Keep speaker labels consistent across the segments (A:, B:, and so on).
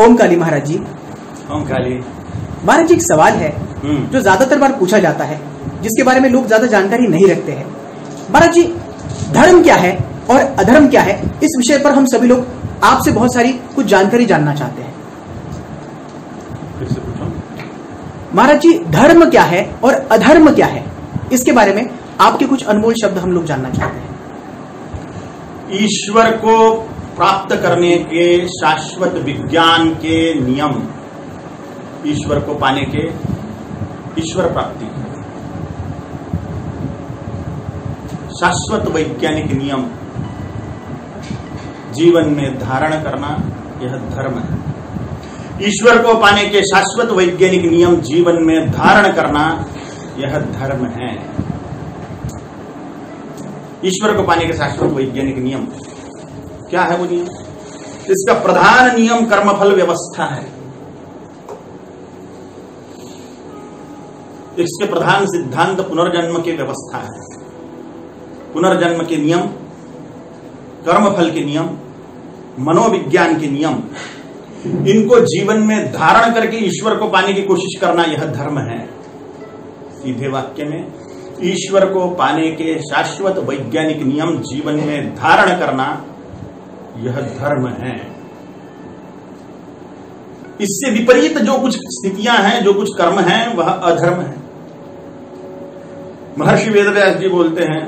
A: ओम काली महाराज जी।
B: ओम काली
A: महाराज जी, एक सवाल है जो ज्यादातर बार पूछा जाता है, जिसके बारे में लोग ज्यादा जानकारी नहीं रखते हैं। महाराज जी, धर्म क्या है और अधर्म क्या है, इस विषय पर हम सभी लोग आपसे बहुत सारी कुछ जानकारी जानना चाहते हैं। महाराज जी, धर्म क्या है और अधर्म क्या है, इसके बारे में आपके कुछ अनमोल शब्द हम लोग जानना चाहते हैं।
B: ईश्वर को प्राप्त करने के शाश्वत विज्ञान के नियम, ईश्वर को पाने के ईश्वर प्राप्ति शाश्वत वैज्ञानिक नियम जीवन में धारण करना, यह धर्म है। ईश्वर को पाने के शाश्वत वैज्ञानिक नियम जीवन में धारण करना, यह धर्म है। ईश्वर को पाने के शाश्वत वैज्ञानिक नियम क्या है? वो नियम, इसका प्रधान नियम कर्मफल व्यवस्था है। इसके प्रधान सिद्धांत पुनर्जन्म की व्यवस्था है। पुनर्जन्म के नियम, कर्मफल के नियम, मनोविज्ञान के नियम, इनको जीवन में धारण करके ईश्वर को पाने की कोशिश करना, यह धर्म है। सीधे वाक्य में, ईश्वर को पाने के शाश्वत वैज्ञानिक नियम जीवन में धारण करना, यह धर्म है। इससे विपरीत जो कुछ स्थितियां हैं, जो कुछ कर्म हैं, वह अधर्म है। महर्षि वेदव्यास जी बोलते हैं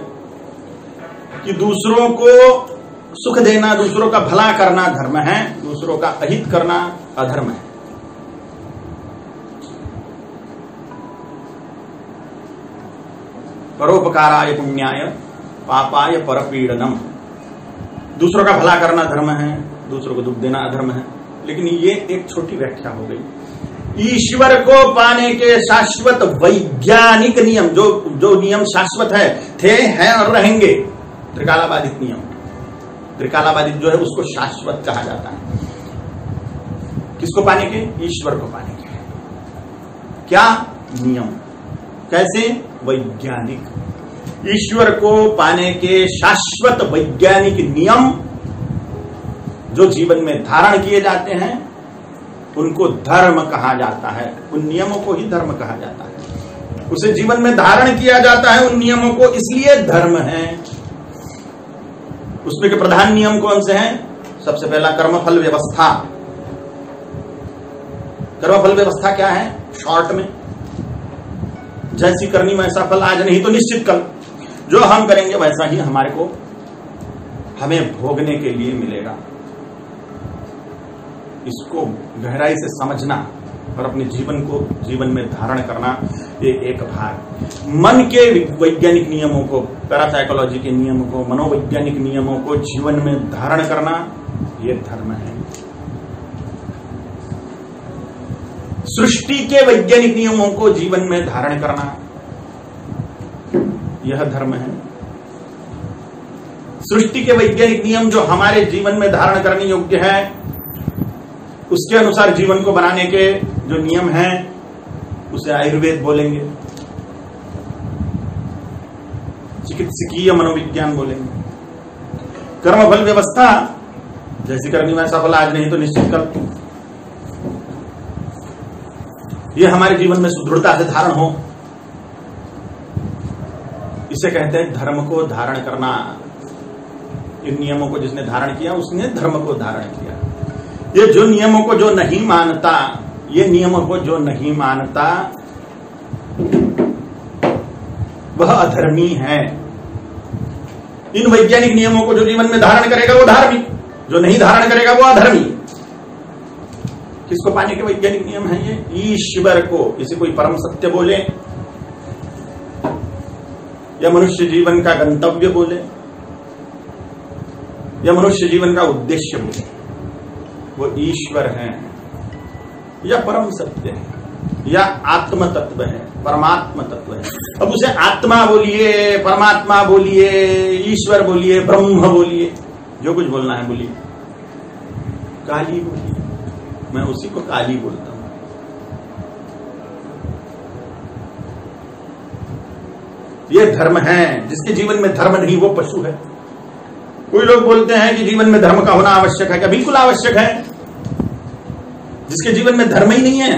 B: कि दूसरों को सुख देना, दूसरों का भला करना धर्म है, दूसरों का अहित करना अधर्म है। परोपकाराय पुण्याय पापाय परपीड़नम। दूसरों का भला करना धर्म है, दूसरों को दुख देना अधर्म है। लेकिन ये एक छोटी व्याख्या हो गई। ईश्वर को पाने के शाश्वत वैज्ञानिक नियम, जो नियम शाश्वत है, थे, हैं और रहेंगे, त्रिकालाबाधित नियम। त्रिकालाबाधित जो है उसको शाश्वत कहा जाता है। किसको पाने के? ईश्वर को पाने के। क्या नियम? कैसे? वैज्ञानिक। ईश्वर को पाने के शाश्वत वैज्ञानिक नियम जो जीवन में धारण किए जाते हैं, उनको धर्म कहा जाता है। उन नियमों को ही धर्म कहा जाता है। उसे जीवन में धारण किया जाता है उन नियमों को, इसलिए धर्म है। उसमें के प्रधान नियम कौन से हैं? सबसे पहला कर्मफल व्यवस्था। कर्मफल व्यवस्था क्या है? शॉर्ट में, जैसी करनी वैसा फल, आज नहीं तो निश्चित कल। जो हम करेंगे वैसा ही हमें भोगने के लिए मिलेगा। इसको गहराई से समझना और अपने जीवन में धारण करना, ये एक भाग। मन के वैज्ञानिक नियमों को, पैरासाइकोलॉजी के नियमों को, मनोवैज्ञानिक नियमों को जीवन में धारण करना, ये धर्म है। सृष्टि के वैज्ञानिक नियमों को जीवन में धारण करना, यह धर्म है। सृष्टि के वैज्ञानिक नियम जो हमारे जीवन में धारण करने योग्य है, उसके अनुसार जीवन को बनाने के जो नियम हैं, उसे आयुर्वेद बोलेंगे, चिकित्सकीय मनोविज्ञान बोलेंगे। कर्मफल व्यवस्था, जैसी करनी वैसा फल, आज नहीं तो निश्चित कल। यह हमारे जीवन में सुदृढ़ता से धारण हो, इसे कहते हैं धर्म को धारण करना। इन नियमों को जिसने धारण किया, उसने धर्म को धारण किया। ये जो नियमों को जो नहीं मानता, ये नियमों को जो नहीं मानता, वह अधर्मी है। इन वैज्ञानिक नियमों को जो जीवन में धारण करेगा वो धार्मिक, जो नहीं धारण करेगा वो अधर्मी। किसको पाने के वैज्ञानिक नियम है ये? ईश्वर को। इसे कोई परम सत्य बोले या मनुष्य जीवन का गंतव्य बोले या मनुष्य जीवन का उद्देश्य बोले, वो ईश्वर है या परम सत्य है या आत्म तत्व है, परमात्मा तत्व है। अब उसे आत्मा बोलिए, परमात्मा बोलिए, ईश्वर बोलिए, ब्रह्म बोलिए, जो कुछ बोलना है बोलिए। काली बोलिए, मैं उसी को काली बोलता हूं। ये धर्म है। जिसके जीवन में धर्म नहीं वो पशु है। कोई लोग बोलते हैं कि जीवन में धर्म का होना आवश्यक है। क्या? बिल्कुल आवश्यक है। जिसके जीवन में धर्म ही नहीं है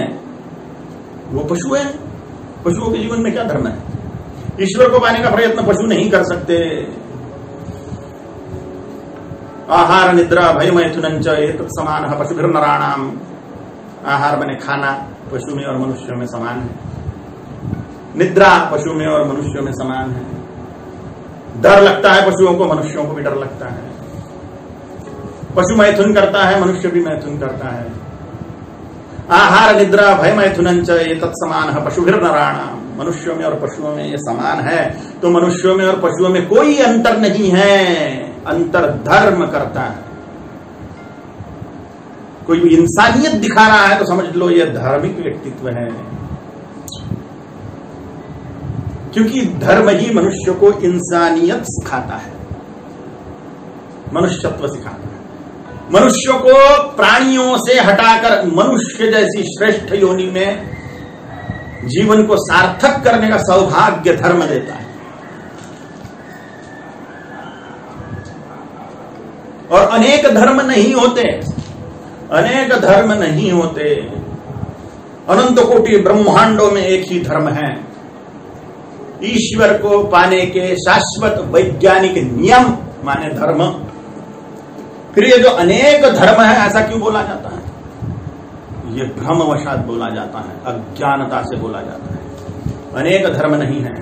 B: वो पशु है। पशुओं के जीवन में क्या धर्म है? ईश्वर को पाने का प्रयत्न पशु नहीं कर सकते। आहार निद्रा भय मैथुनंच एतत् समानः पशुभिर्नराणाम। आहार बने खाना, पशु में और मनुष्यों में समान है। निद्रा पशु में और मनुष्यों में समान है। डर लगता है पशुओं को, मनुष्यों को भी डर लगता है। पशु मैथुन करता है, मनुष्य भी मैथुन करता है। आहार निद्रा भय मैथुनंच एतत् समानः पशुभिर्नराणाम। मनुष्यों में और पशुओं में ये समान है, तो मनुष्यों में और पशुओं में कोई अंतर नहीं है। अंतर धर्म करता है। कोई भी इंसानियत दिखा रहा है तो समझ लो ये धार्मिक व्यक्तित्व है, क्योंकि धर्म ही मनुष्य को इंसानियत सिखाता है, मनुष्यत्व सिखाता है। मनुष्य को प्राणियों से हटाकर मनुष्य जैसी श्रेष्ठ योनि में जीवन को सार्थक करने का सौभाग्य धर्म देता है। और अनेक धर्म नहीं होते, अनेक धर्म नहीं होते। अनंत कोटि ब्रह्मांडों में एक ही धर्म है। ईश्वर को पाने के शाश्वत वैज्ञानिक नियम माने धर्म। फिर ये जो अनेक धर्म है ऐसा क्यों बोला जाता है? ये भ्रमवशात बोला जाता है, अज्ञानता से बोला जाता है। अनेक धर्म नहीं है।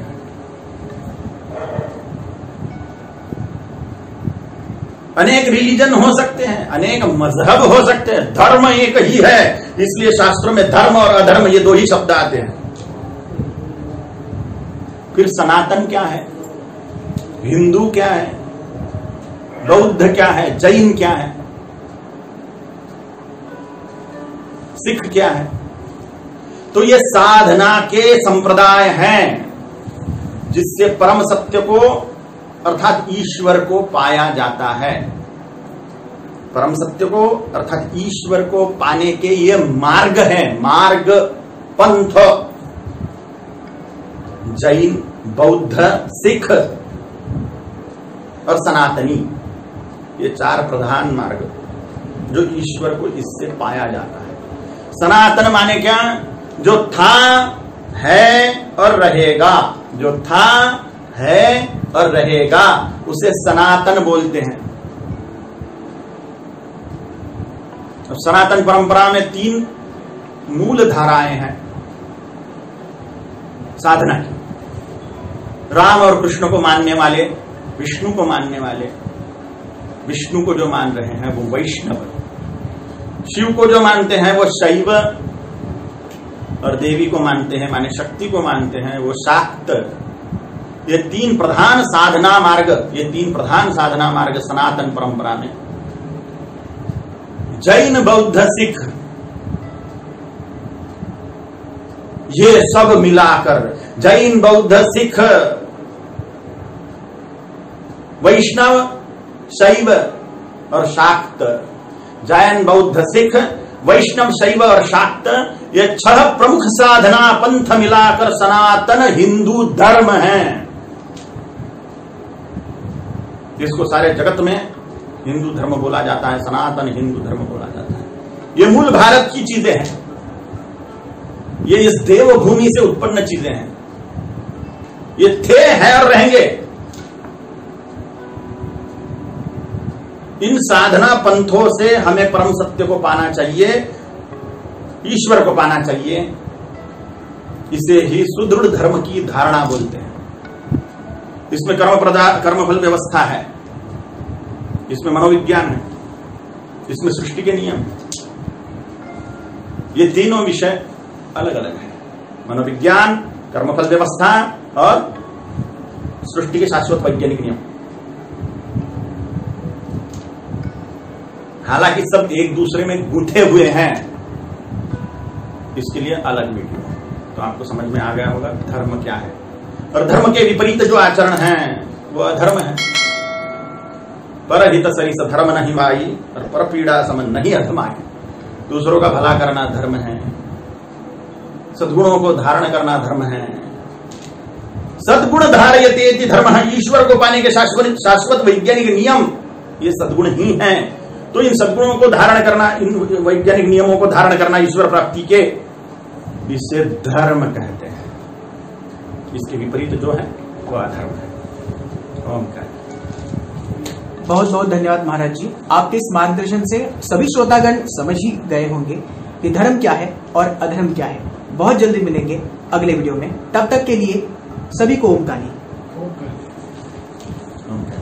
B: अनेक रिलीजन हो सकते हैं, अनेक मजहब हो सकते हैं, धर्म एक ही है। इसलिए शास्त्रों में धर्म और अधर्म ये दो ही शब्द आते हैं। फिर सनातन क्या है, हिंदू क्या है, बौद्ध क्या है, जैन क्या है, सिख क्या है? तो ये साधना के संप्रदाय हैं जिससे परम सत्य को अर्थात ईश्वर को पाया जाता है। परम सत्य को अर्थात ईश्वर को पाने के ये मार्ग है, मार्ग पंथ। जैन, बौद्ध, सिख और सनातनी, ये चार प्रधान मार्ग जो ईश्वर को इससे पाया जाता है। सनातन माने क्या? जो था, है और रहेगा। जो था, है और रहेगा उसे सनातन बोलते हैं। अब सनातन परंपरा में 3 मूल धाराएं हैं साधना की। राम और कृष्ण को मानने वाले, विष्णु को मानने वाले, विष्णु को जो मान रहे हैं वो वैष्णव, शिव को जो मानते हैं वो शैव, और देवी को मानते हैं माने शक्ति को मानते हैं वो शाक्त। ये 3 प्रधान साधना मार्ग, ये 3 प्रधान साधना मार्ग सनातन परंपरा में। जैन, बौद्ध, सिख, ये सब मिलाकर जैन, बौद्ध, सिख, वैष्णव, शैव और शाक्त। जैन, बौद्ध, सिख, वैष्णव, शैव और शाक्त, ये 6 प्रमुख साधना पंथ मिलाकर सनातन हिंदू धर्म है। इसको सारे जगत में हिंदू धर्म बोला जाता है, सनातन हिंदू धर्म बोला जाता है। ये मूल भारत की चीजें हैं, ये इस देवभूमि से उत्पन्न चीजें हैं। ये थे, हैं और रहेंगे। इन साधना पंथों से हमें परम सत्य को पाना चाहिए, ईश्वर को पाना चाहिए। इसे ही सुदृढ़ धर्म की धारणा बोलते हैं। इसमें कर्मफल व्यवस्था है, इसमें मनोविज्ञान है, इसमें सृष्टि के नियम। ये तीनों विषय अलग अलग है, मनोविज्ञान, कर्मफल व्यवस्था और सृष्टि के शाश्वत वैज्ञानिक नियम। हालांकि सब एक दूसरे में गूंथे हुए हैं, इसके लिए अलग वीडियो। तो आपको समझ में आ गया होगा धर्म क्या है। और धर्म के विपरीत जो आचरण है वो अधर्म है। परहित सरिस धर्म नहीं भाई और पर पीड़ा समन नहीं अधमाई। दूसरों का भला करना धर्म है, सद्गुणों को धारण करना धर्म है। सद्गुण धारयते धर्म है। ईश्वर को पाने के शाश्वत वैज्ञानिक नियम ये सद्गुण ही हैं। तो इन सद्गुणों को धारण करना, इन वैज्ञानिक नियमों को धारण करना ईश्वर प्राप्ति के, इसे धर्म कहते हैं। इसके विपरीत जो है वो अधर्म है। ओंकार।
A: बहुत बहुत धन्यवाद महाराज जी, आपके इस मार्गदर्शन से सभी श्रोतागण समझ ही गए होंगे कि धर्म क्या है और अधर्म क्या है। बहुत जल्दी मिलेंगे अगले वीडियो में, तब तक के लिए सभी को ओमकाली।
C: ओंकार।